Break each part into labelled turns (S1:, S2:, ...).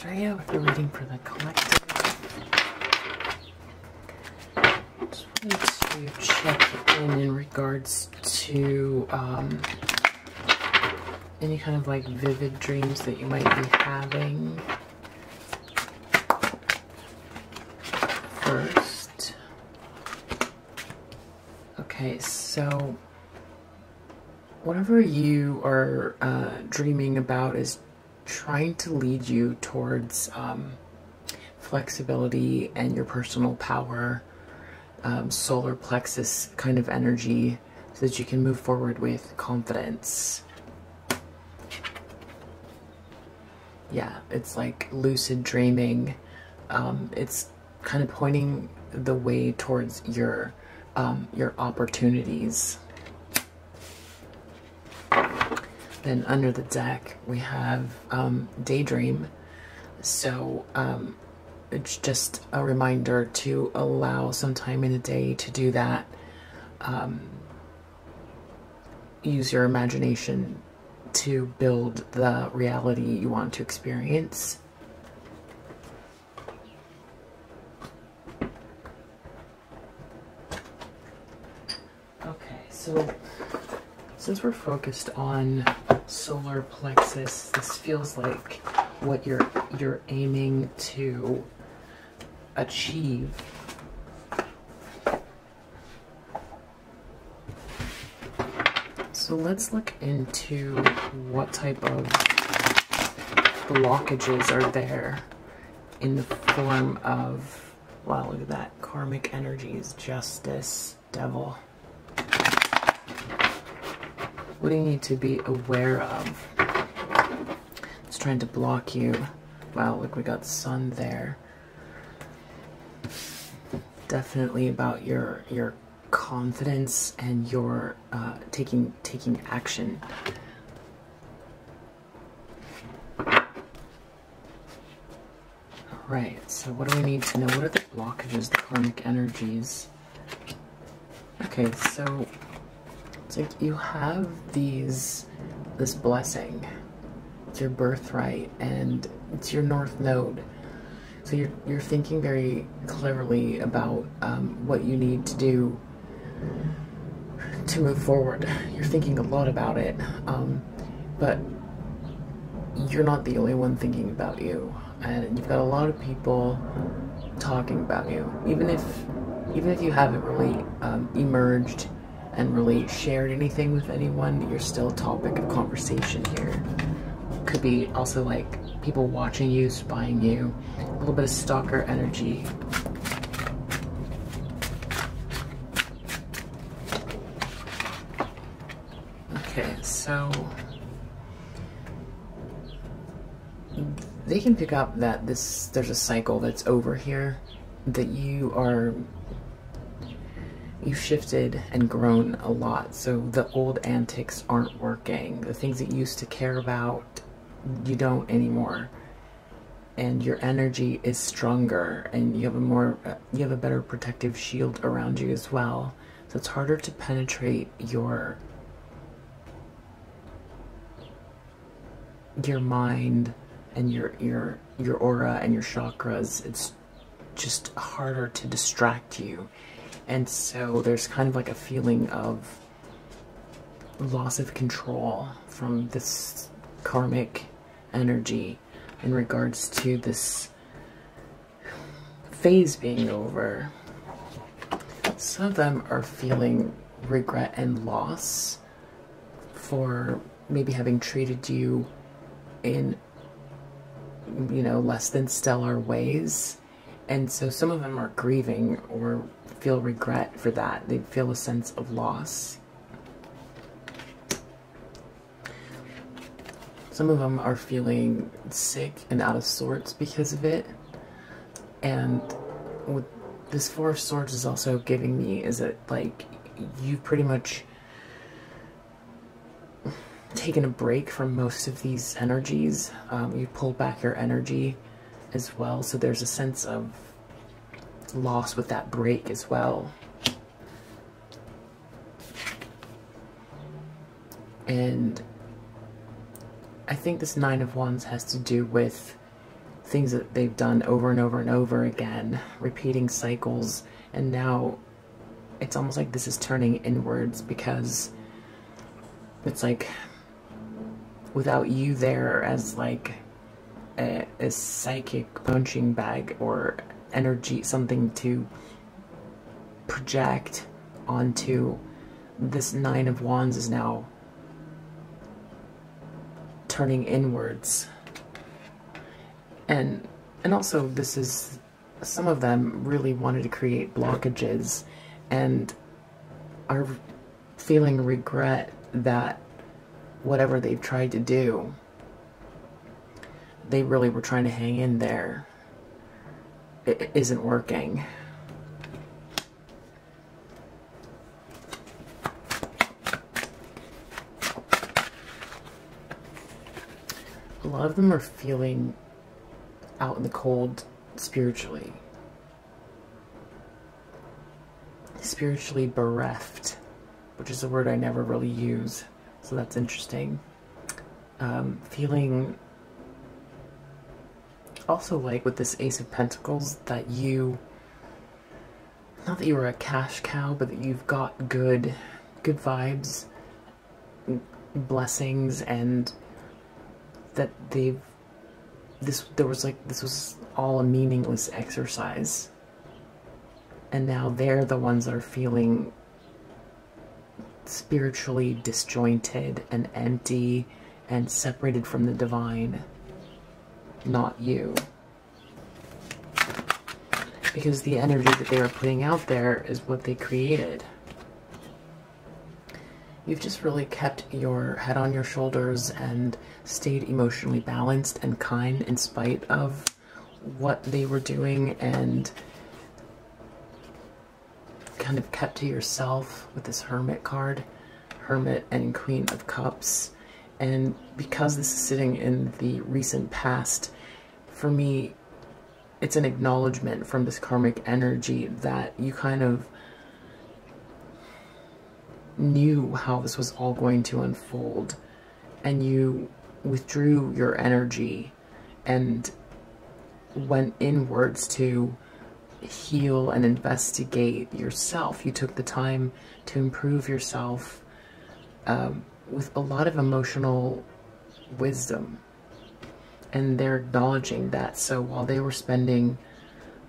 S1: start out with the reading for the collective. Just wanted to check in regards to any kind of like vivid dreams that you might be having. First. Okay, so whatever you are dreaming about is trying to lead you towards flexibility and your personal power, solar plexus kind of energy, so that you can move forward with confidence. Yeah, it's like lucid dreaming. It's kind of pointing the way towards your opportunities. Then under the deck we have daydream. So it's just a reminder to allow some time in the day to do that. Use your imagination to build the reality you want to experience. Okay, so since we're focused on solar plexus, this feels like what you're aiming to achieve. So let's look into what type of blockages are there in the form of, wow, look at that, karmic energies, justice, devil. What do you need to be aware of? It's trying to block you. Wow, look, we got sun there. Definitely about your confidence and your taking action. Alright, so what do we need to know? What are the blockages, the karmic energies? Okay, so it's like you have this blessing. It's your birthright and it's your north node. So you're thinking very cleverly about what you need to do to move forward. You're thinking a lot about it, but you're not the only one thinking about you, and you've got a lot of people talking about you. Even if you haven't really emerged and really shared anything with anyone, you're still a topic of conversation here. Could be also like people watching you, spying you, a little bit of stalker energy. Okay, so they can pick up that there's a cycle that's over here, that you've shifted and grown a lot. So the old antics aren't working. The things that you used to care about, you don't anymore. And your energy is stronger, and you have a better protective shield around you as well. So it's harder to penetrate your mind and your aura and your chakras. It's just harder to distract you. And so there's kind of like a feeling of loss of control from this karmic energy in regards to this phase being over. Some of them are feeling regret and loss for maybe having treated you in, less than stellar ways. And so some of them are grieving or feel regret for that. They feel a sense of loss. Some of them are feeling sick and out of sorts because of it. And what this Four of Swords is also giving me is that, like, you've pretty much taken a break from most of these energies. You pulled back your energy as well, so there's a sense of loss with that break as well. And I think this Nine of Wands has to do with things that they've done over and over and over again, repeating cycles, and now it's almost like this is turning inwards, because it's like without you there as like a psychic punching bag or energy, something to project onto, this Nine of Wands is now turning inwards. And also, this is, some of them really wanted to create blockages and are feeling regret that whatever they've tried to do, they really were trying to hang in there, it isn't working. A lot of them are feeling out in the cold spiritually. Spiritually bereft, which is a word I never really use, so that's interesting. Feeling also like with this Ace of Pentacles that you, not that you were a cash cow, but that you've got good vibes, blessings, and that this was all a meaningless exercise, and now they're the ones that are feeling spiritually disjointed and empty and separated from the divine, not you, because the energy that they were putting out there is what they created. You've just really kept your head on your shoulders and stayed emotionally balanced and kind in spite of what they were doing, and kind of kept to yourself with this Hermit card, Hermit and Queen of Cups. And because this is sitting in the recent past, for me, it's an acknowledgement from this karmic energy that you kind of knew how this was all going to unfold, and you withdrew your energy and went inwards to heal and investigate yourself. You took the time to improve yourself with a lot of emotional wisdom, and they're acknowledging that. So while they were spending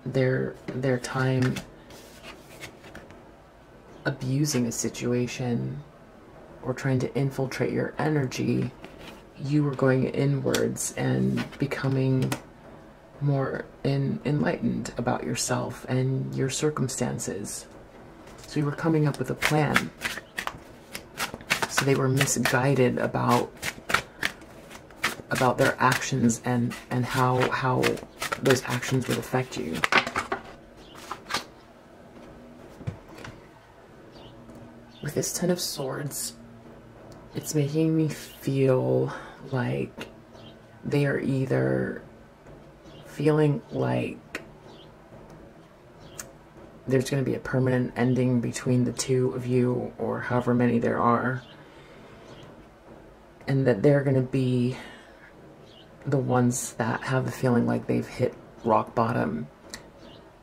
S1: their time abusing a situation or trying to infiltrate your energy, you were going inwards and becoming more enlightened about yourself and your circumstances. So you were coming up with a plan. So they were misguided about their actions and how those actions would affect you. With this Ten of Swords, it's making me feel like they are either feeling like there's going to be a permanent ending between the two of you, or however many there are, and that they're going to be the ones that have the feeling like they've hit rock bottom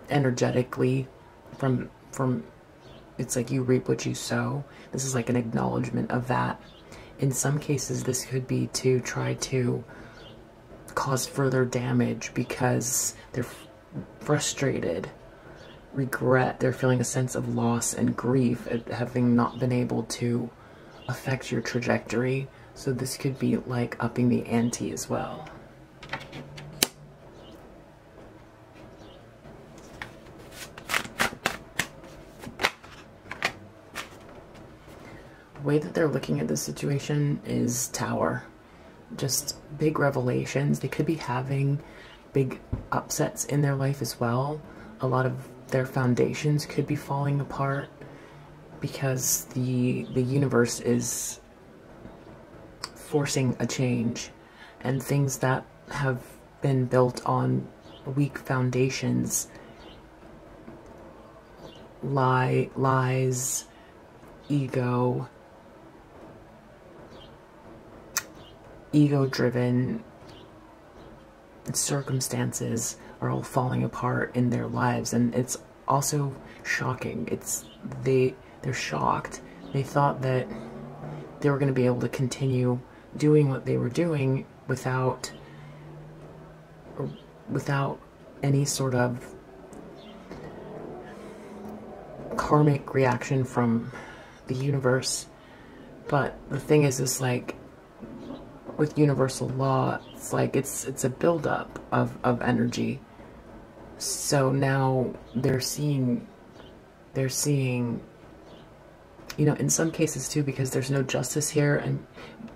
S1: energetically. From it's like you reap what you sow. This is like an acknowledgement of that. In some cases, this could be to try to cause further damage because they're frustrated, regret, they're feeling a sense of loss and grief at having not been able to affect your trajectory. So this could be like upping the ante as well. The way that they're looking at this situation is Tower. Just big revelations. They could be having big upsets in their life as well. A lot of their foundations could be falling apart because the universe is forcing a change, and things that have been built on weak foundations, lies, ego-driven circumstances are all falling apart in their lives, and it's also shocking. They're shocked. They thought that they were going to be able to continue doing what they were doing without any sort of karmic reaction from the universe. But the thing is like, with universal law, it's like it's a buildup of energy. So now they're seeing, you know, in some cases too, because there's no justice here, and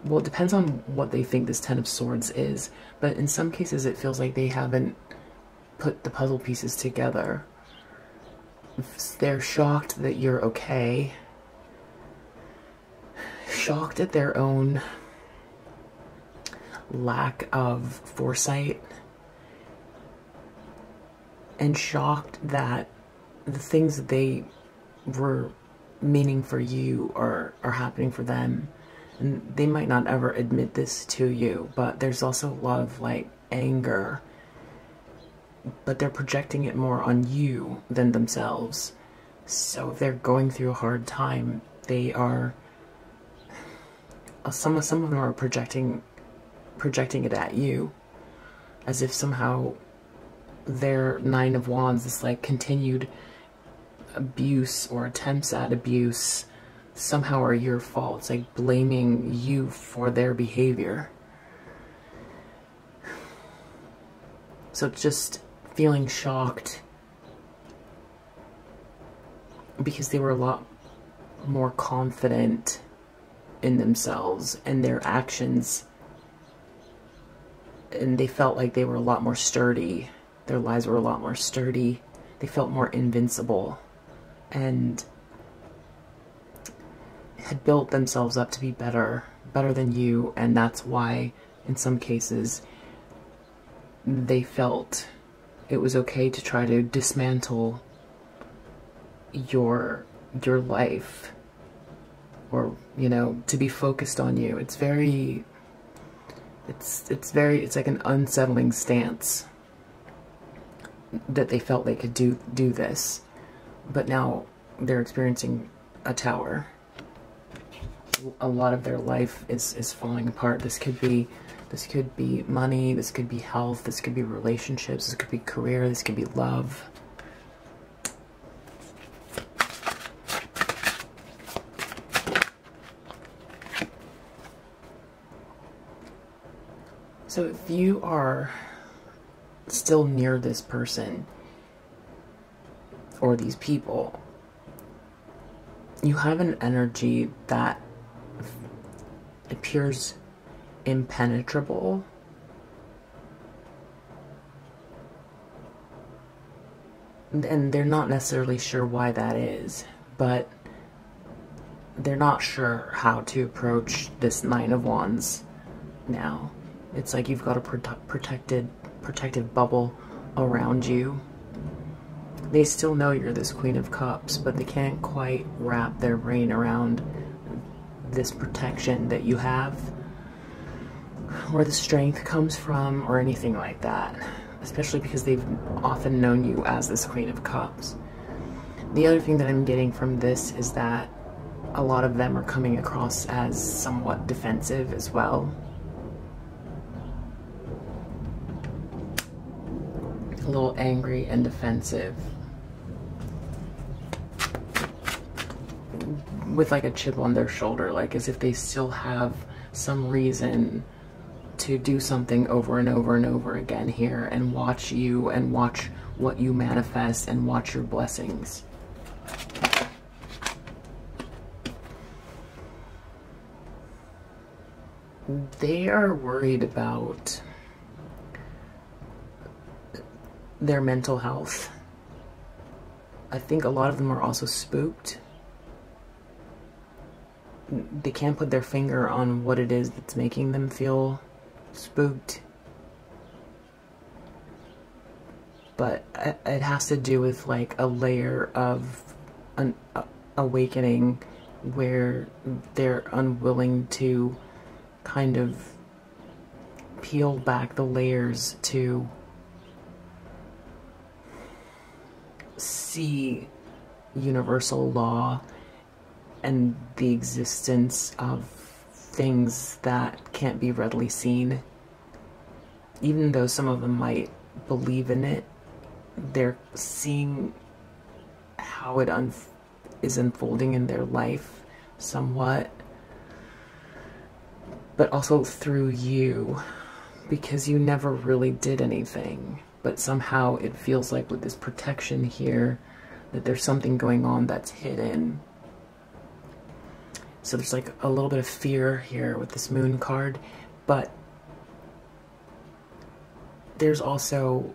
S1: well, it depends on what they think this Ten of Swords is, but in some cases it feels like they haven't put the puzzle pieces together. They're shocked that you're okay, shocked at their own lack of foresight, and shocked that the things that they were meaning for you are happening for them. And they might not ever admit this to you, but there's also a lot of like anger, but they're projecting it more on you than themselves. So if they're going through a hard time, they are, some of them are projecting it at you, as if somehow their Nine of Wands, this like continued abuse or attempts at abuse, somehow are your fault. It's like blaming you for their behavior. So just feeling shocked because they were a lot more confident in themselves and their actions, and they felt like they were a lot more sturdy. Their lives were a lot more sturdy. They felt more invincible and had built themselves up to be better than you, and that's why in some cases they felt it was okay to try to dismantle your life, or, you know, to be focused on you. It's very, it's like an unsettling stance that they felt they could do this, but now they're experiencing a tower. A lot of their life is falling apart. This could be money, this could be health, this could be relationships, this could be career, this could be love. So if you are still near this person or these people, you have an energy that appears impenetrable. And they're not necessarily sure why that is, but they're not sure how to approach this Nine of Wands now. It's like you've got a protective bubble around you. They still know you're this Queen of Cups, but they can't quite wrap their brain around this protection that you have, where the strength comes from, or anything like that, especially because they've often known you as this Queen of Cups. The other thing that I'm getting from this is that a lot of them are coming across as somewhat defensive as well. A little angry and defensive, with like a chip on their shoulder, like as if they still have some reason to do something over and over and over again here, and watch you and watch what you manifest and watch your blessings. They are worried about their mental health. I think a lot of them are also spooked. They can't put their finger on what it is that's making them feel spooked, but it has to do with like a layer of an awakening where they're unwilling to kind of peel back the layers to see universal law and the existence of things that can't be readily seen. Even though some of them might believe in it, they're seeing how it is unfolding in their life somewhat, but also through you, because you never really did anything. But somehow it feels like with this protection here that there's something going on that's hidden. So there's like a little bit of fear here with this moon card, but there's also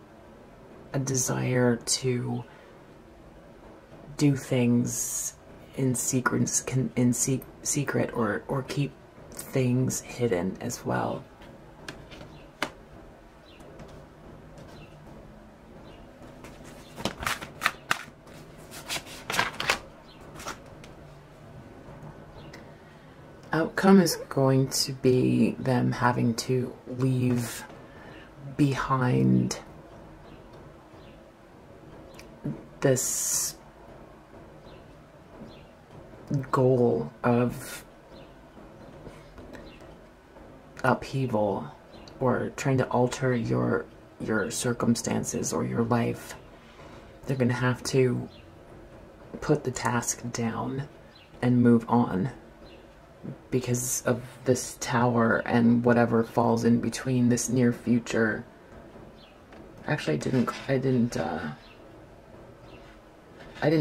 S1: a desire to do things in secret or keep things hidden as well. Outcome is going to be them having to leave behind this goal of upheaval or trying to alter your circumstances or your life. They're going to have to put the task down and move on because of this tower and whatever falls in between this near future. Actually, I didn't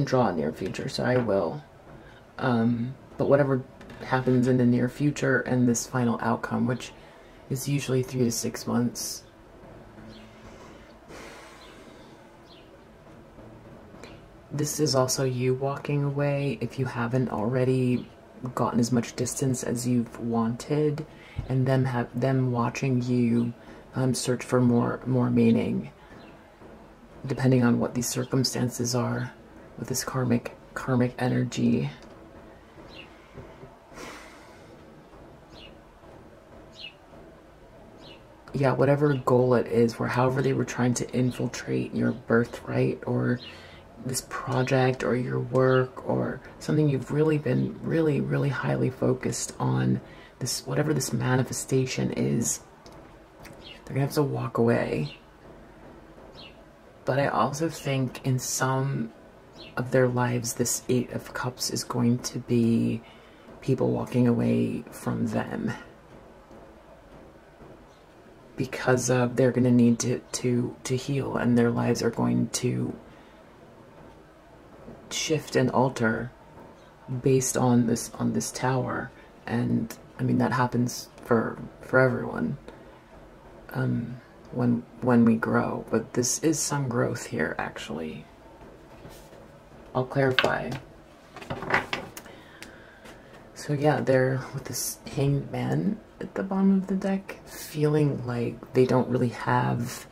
S1: draw a near future, so I will. But whatever happens in the near future and this final outcome, which is usually 3 to 6 months. This is also you walking away if you haven't already gotten as much distance as you've wanted, and them watching you search for more meaning, depending on what these circumstances are with this karmic energy. Yeah, whatever goal it is, or however they were trying to infiltrate your birthright or this project or your work or something you've really been really highly focused on, this whatever this manifestation is, they're gonna have to walk away. But I also think in some of their lives, this 8 of Cups is going to be people walking away from them, because they're going to need to heal, and their lives are going to shift and alter based on this tower. And I mean, that happens for everyone when we grow, but this is some growth here actually. I'll clarify. So yeah, they're with this Hanged Man at the bottom of the deck, feeling like they don't really have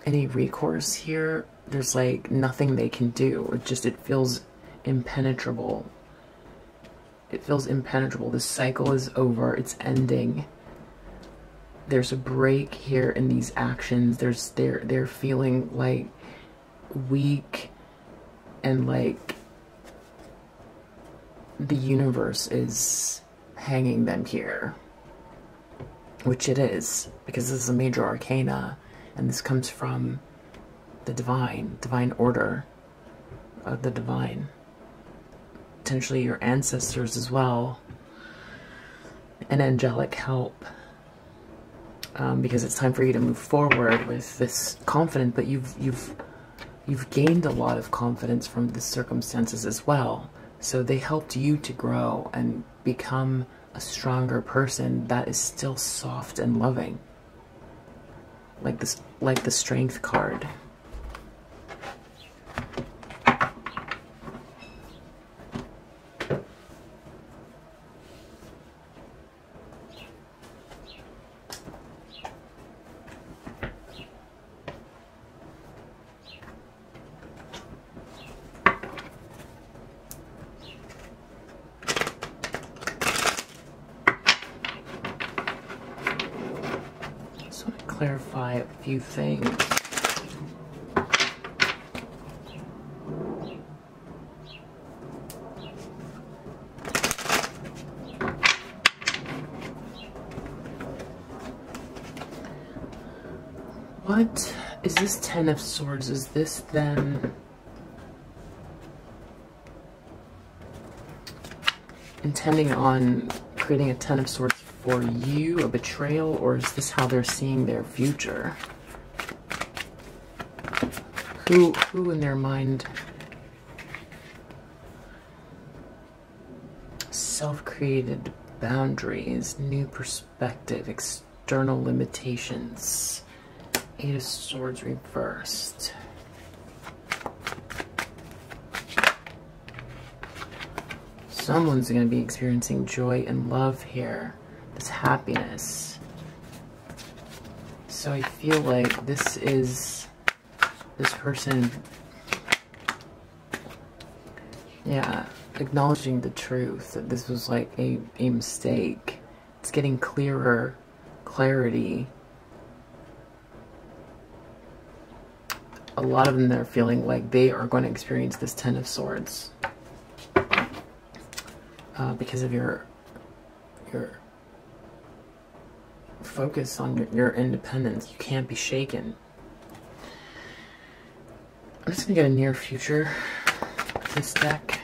S1: any recourse here. There's like nothing they can do. It feels impenetrable. It feels impenetrable. This cycle is over. It's ending. There's a break here in these actions. They're feeling like weak, and like the universe is hanging them here, which it is, because this is a major arcana, and this comes from the divine order of the divine, potentially your ancestors as well, and angelic help, because it's time for you to move forward with this confidence. But you've gained a lot of confidence from the circumstances as well. So they helped you to grow and become a stronger person that is still soft and loving. Like the Strength card. just want to clarify a few things. What is this Ten of Swords? Is this them intending on creating a Ten of Swords for you, a betrayal, or is this how they're seeing their future? Who in their mind? Self-created boundaries, new perspective, external limitations. Eight of Swords reversed. Someone's going to be experiencing joy and love here. This happiness. So I feel like this person, yeah, acknowledging the truth that this was like a mistake. It's getting clarity. A lot of them, they're feeling like they are going to experience this Ten of Swords because of your focus on your independence. You can't be shaken. I'm just going to get a near future with this deck.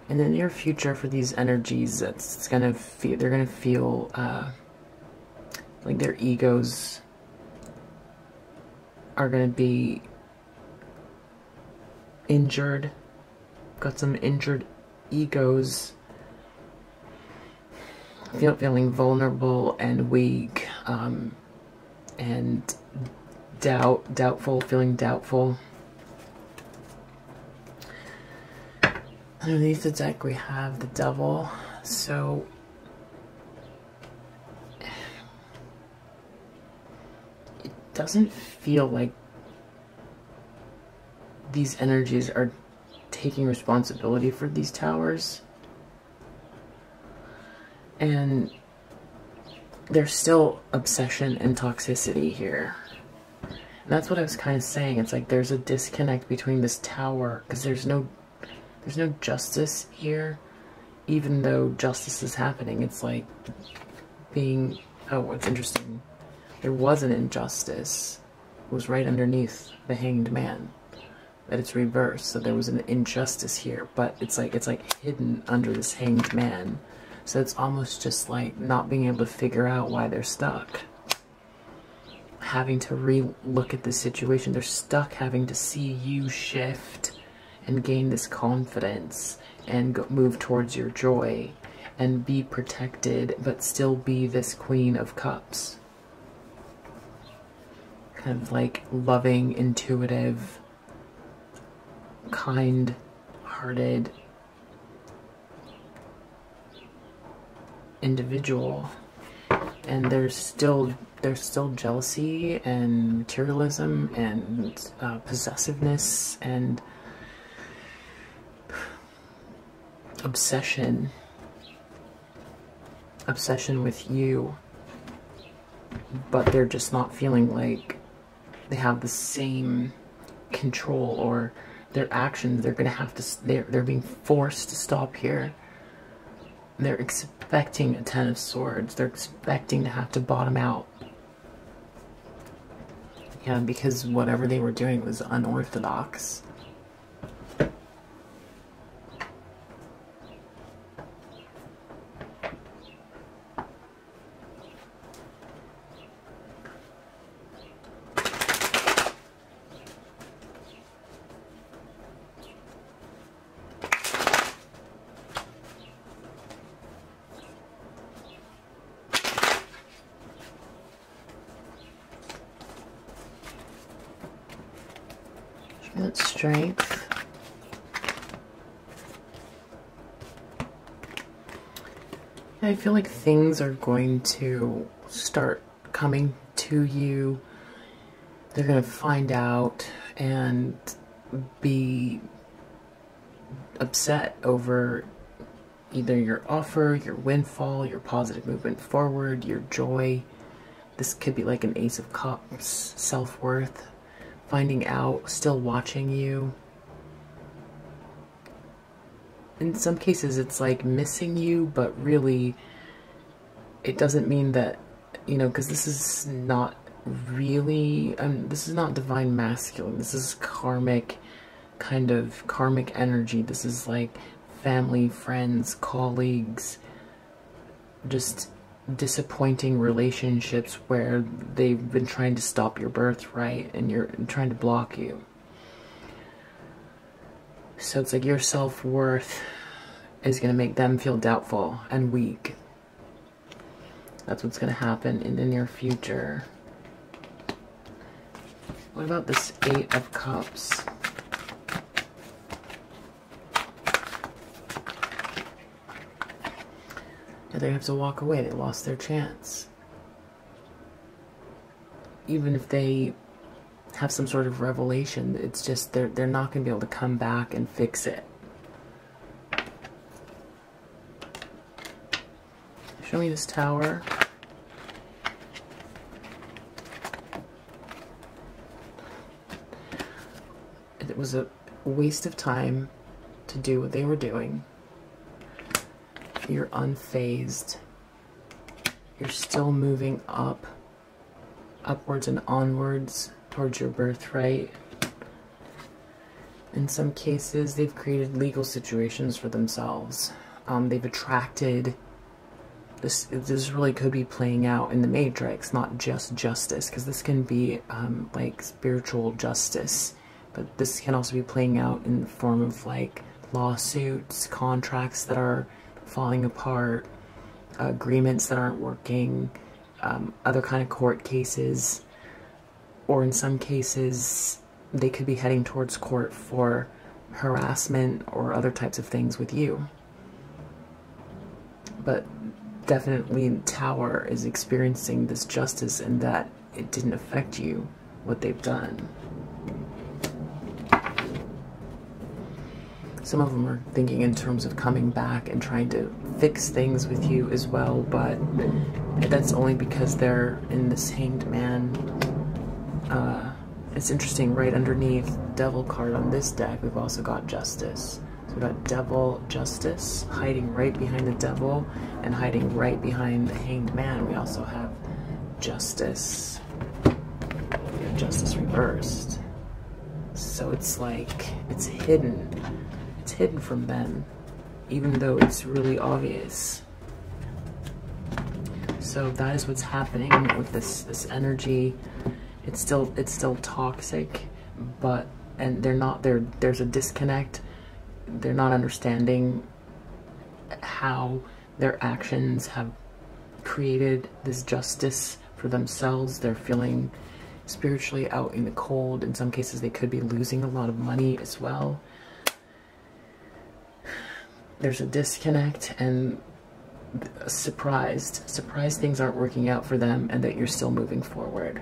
S1: In the near future for these energies, it's gonna feel, they're gonna feel like their egos are gonna be injured. Got some injured egos. Feeling vulnerable and weak, and feeling doubtful. Underneath the deck we have the Devil, so it doesn't feel like these energies are taking responsibility for these towers. And there's still obsession and toxicity here. And that's what I was kind of saying. It's like there's a disconnect between this tower, because there's no justice here, even though justice is happening. It's like being, oh, what's interesting, there was an injustice. It was right underneath the Hanged Man, but it's reversed. So there was an injustice here, but it's like hidden under this Hanged Man. So it's almost just like not being able to figure out why they're stuck. Having to re-look at the situation. They're stuck having to see you shift and gain this confidence and move towards your joy and be protected, but still be this Queen of Cups. Kind of like loving, intuitive, kind-hearted individual. And there's still jealousy and materialism and possessiveness and obsession with you, but they're just not feeling like they have the same control, or their actions, they're gonna have to, they're being forced to stop here. They're expecting a Ten of Swords. They're expecting to have to bottom out. Yeah, because whatever they were doing was unorthodox. That's strength. I feel like things are going to start coming to you. They're going to find out and be upset over either your offer, your windfall, your positive movement forward, your joy. This could be like an Ace of Cups, self-worth, finding out, still watching you. In some cases, it's like missing you, but really, it doesn't mean that, you know, because this is not really, this is not divine masculine. This is karmic, kind of karmic energy. This is like family, friends, colleagues, just disappointing relationships where they've been trying to stop your birthright and you're trying to block you. So it's like your self-worth is going to make them feel doubtful and weak. That's what's going to happen in the near future. What about this Eight of Cups? They have to walk away. They lost their chance. Even if they have some sort of revelation, it's just they're not going to be able to come back and fix it. Show me this Tower. It was a waste of time to do what they were doing. You're unfazed. You're still moving up, upwards and onwards towards your birthright. In some cases, they've created legal situations for themselves. They've attracted, this really could be playing out in the Matrix, not just justice, because this can be like spiritual justice, but this can also be playing out in the form of like lawsuits, contracts that are falling apart, agreements that aren't working, other kind of court cases, or in some cases they could be heading towards court for harassment or other types of things with you. But definitely Tower is experiencing this justice and that it didn't affect you, what they've done. Some of them are thinking in terms of coming back and trying to fix things with you as well, but that's only because they're in this Hanged Man. It's interesting, right underneath Devil card on this deck, we've also got Justice. So we've got Devil, Justice, hiding right behind the Devil, and hiding right behind the Hanged Man. We also have Justice. We have Justice reversed. So it's like, it's hidden. It's hidden from them, even though it's really obvious. So that is what's happening with this energy. It's still toxic, but there's a disconnect. They're not understanding how their actions have created this justice for themselves. They're feeling spiritually out in the cold. In some cases, they could be losing a lot of money as well. There's a disconnect and surprised things aren't working out for them and that you're still moving forward.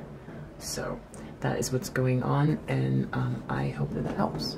S1: So that is what's going on, and I hope that helps.